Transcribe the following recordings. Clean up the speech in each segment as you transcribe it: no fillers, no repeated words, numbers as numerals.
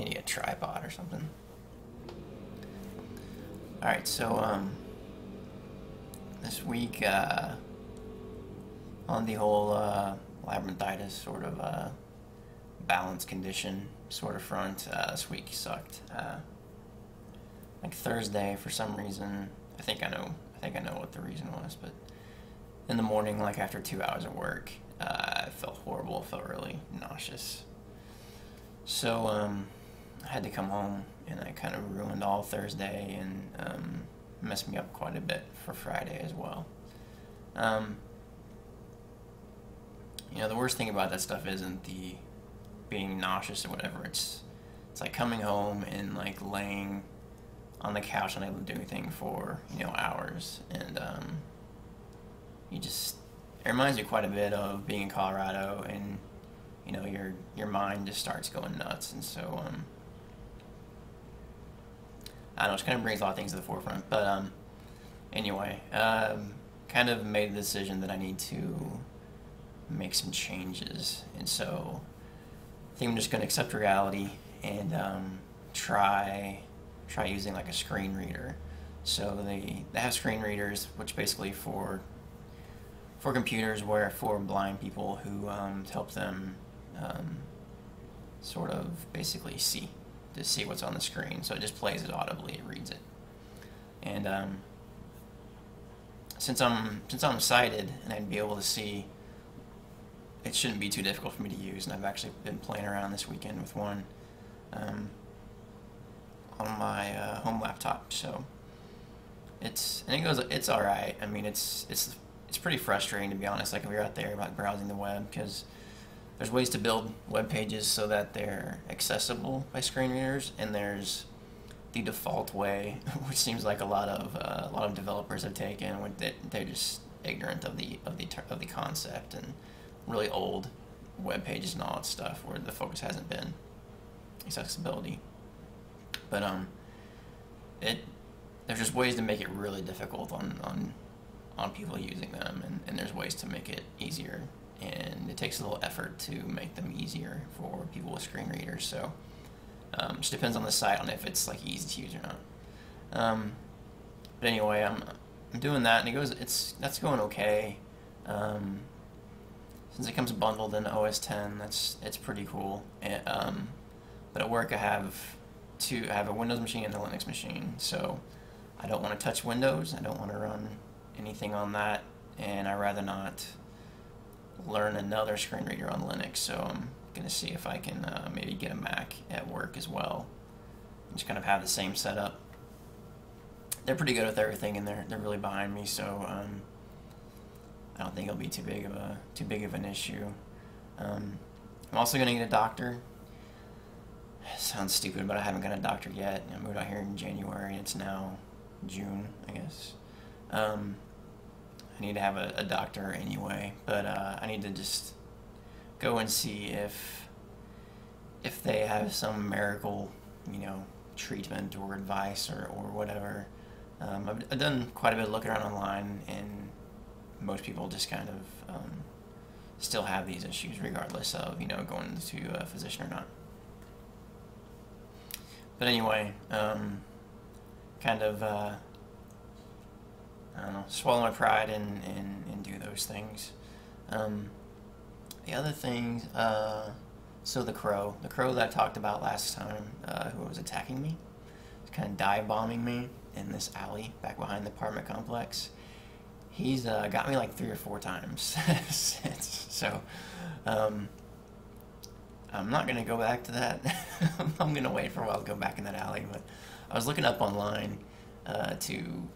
Need a tripod or something. Alright, so, this week, on the whole, labyrinthitis sort of, balance condition sort of front, this week sucked. Like Thursday, for some reason, I think I know what the reason was, but in the morning, like after 2 hours of work, I felt horrible, felt really nauseous. So, I had to come home, and I kind of ruined all Thursday and messed me up quite a bit for Friday as well. The worst thing about that stuff isn't the being nauseous or whatever. It's like coming home and like laying on the couch unable to do anything for hours, and it reminds me quite a bit of being in Colorado, and your mind just starts going nuts, and so I don't know, it kind of brings a lot of things to the forefront. But anyway, kind of made the decision that I need to make some changes, and so I think I'm just going to accept reality and try using like a screen reader. So they have screen readers, which basically for computers, where for blind people who to help them sort of basically see what's on the screen. So it just plays it audibly, it reads it. And since I'm sighted and I'd be able to see, it shouldn't be too difficult for me to use. And I've actually been playing around this weekend with one on my home laptop. So it's all right. I mean, it's pretty frustrating, to be honest. Like if you're out there like browsing the web, because there's ways to build web pages so that they're accessible by screen readers, and there's the default way, which seems like a lot of developers have taken, when they're just ignorant of the concept, and really old web pages and all that stuff where the focus hasn't been accessibility. But there's just ways to make it really difficult on people using them, and there's ways to make it easier, and it takes a little effort to make them easier for people with screen readers. So it just depends on the site on if it's like easy to use or not. But anyway, I'm doing that, and that's going okay. Since it comes bundled in OS 10, it's pretty cool. But at work I have a Windows machine and a Linux machine, so I don't want to touch Windows. I don't want to run anything on that, and I'd rather not learn another screen reader on Linux. So I'm gonna see if I can maybe get a Mac at work as well, and just kind of have the same setup. They're pretty good with everything, and they're really behind me, so I don't think it'll be too big of an issue. I'm also gonna get a doctor. Sounds stupid, but I haven't got a doctor yet. I moved out here in January. It's now June, I guess. I need to have a doctor anyway, but I need to just go and see if they have some miracle, treatment or advice or whatever. I've done quite a bit of looking around online, and most people just kind of still have these issues regardless of going to a physician or not. But anyway, kind of I don't know, swallow my pride and do those things. The other things, so the crow that I talked about last time, who was attacking me, kind of dive bombing me in this alley back behind the apartment complex. He's got me like 3 or 4 times since. So I'm not gonna go back to that. I'm gonna wait for a while to go back in that alley. But I was looking up online to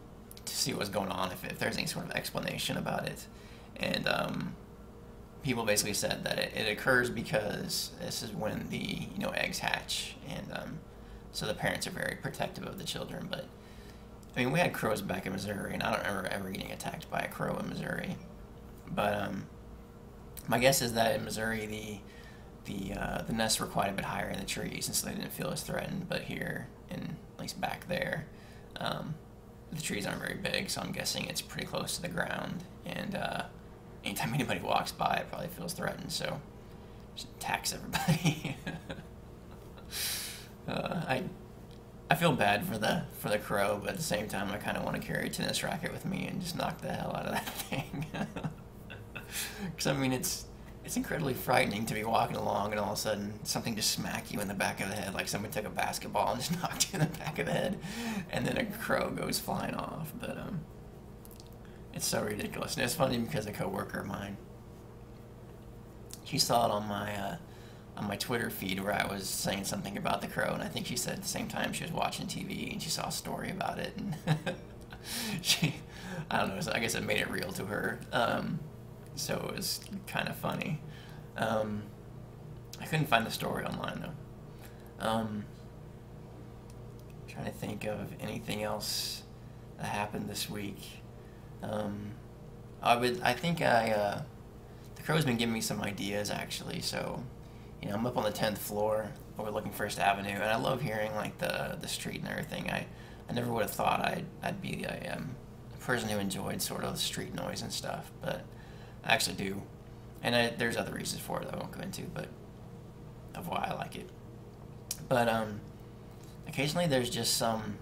see what was going on, if there's any sort of explanation about it, and people basically said that it occurs because this is when the eggs hatch, and so the parents are very protective of the children. But I mean, we had crows back in Missouri, and I don't remember ever getting attacked by a crow in Missouri. But my guess is that in Missouri the nests were quite a bit higher in the trees, and so they didn't feel as threatened. But here, and at least back there, the trees aren't very big, so I'm guessing it's pretty close to the ground, and anytime anybody walks by, it probably feels threatened, so just attacks everybody. I feel bad for the crow, but at the same time, I kind of want to carry a tennis racket with me and just knock the hell out of that thing. Because I mean, it's incredibly frightening to be walking along and all of a sudden something just smack you in the back of the head, like someone took a basketball and just knocked you in the back of the head, and then a crow goes flying off. But it's so ridiculous, and it's funny because a coworker of mine, she saw it on my Twitter feed where I was saying something about the crow, and I think she said at the same time she was watching TV and she saw a story about it, and I don't know, so I guess it made it real to her. So it was kind of funny. I couldn't find the story online though. Trying to think of anything else that happened this week. The crow's been giving me some ideas actually. So, I'm up on the 10th floor overlooking First Avenue, and I love hearing like the street and everything. I never would have thought I'd be a person who enjoyed sort of street noise and stuff, but I actually do. And there's other reasons for it that I won't go into, but of why I like it. But occasionally there's just some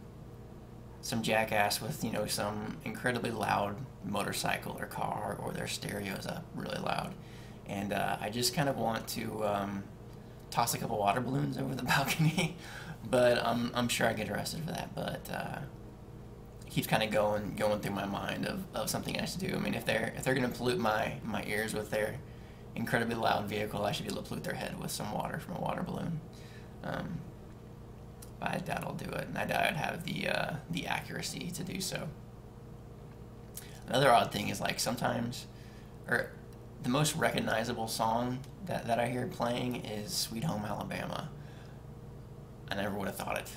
jackass with some incredibly loud motorcycle or car, or their stereos up really loud, and I just kind of want to toss a couple water balloons over the balcony, but I'm sure I get arrested for that. But it keeps kind of going through my mind of something I should do. I mean, if they're gonna pollute my ears with their incredibly loud vehicle, I should be able to pollute their head with some water from a water balloon. But I doubt I'll do it, and I doubt I'd have the accuracy to do so. Another odd thing is like sometimes, or the most recognizable song that I hear playing is "Sweet Home Alabama." I never would have thought it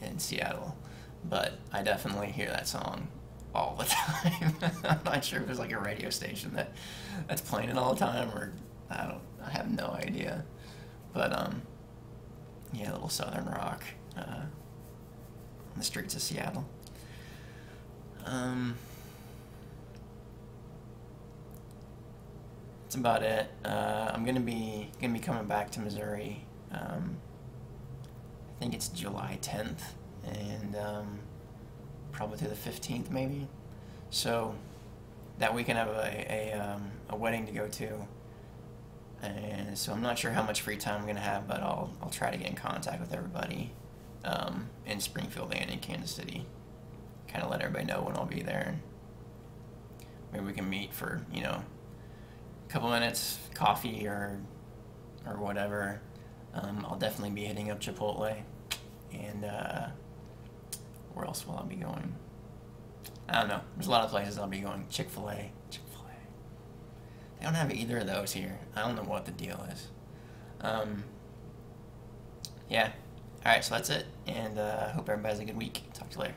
in Seattle, but I definitely hear that song all the time. I'm not sure if there's like a radio station that's playing it all the time, or I have no idea. But yeah, a little southern rock on the streets of Seattle. That's about it. I'm gonna be coming back to Missouri. I think it's July 10th, and probably through the 15th maybe. So that weekend I have a wedding to go to, and so I'm not sure how much free time I'm gonna have, but I'll try to get in contact with everybody in Springfield and in Kansas City. Kind of let everybody know when I'll be there, and maybe we can meet for a couple minutes, coffee or whatever. I'll definitely be hitting up Chipotle, and where else will I be going? I don't know. There's a lot of places I'll be going. Chick-fil-A. They don't have either of those here. I don't know what the deal is. Yeah. Alright, so that's it, and hope everybody has a good week. Talk to you later.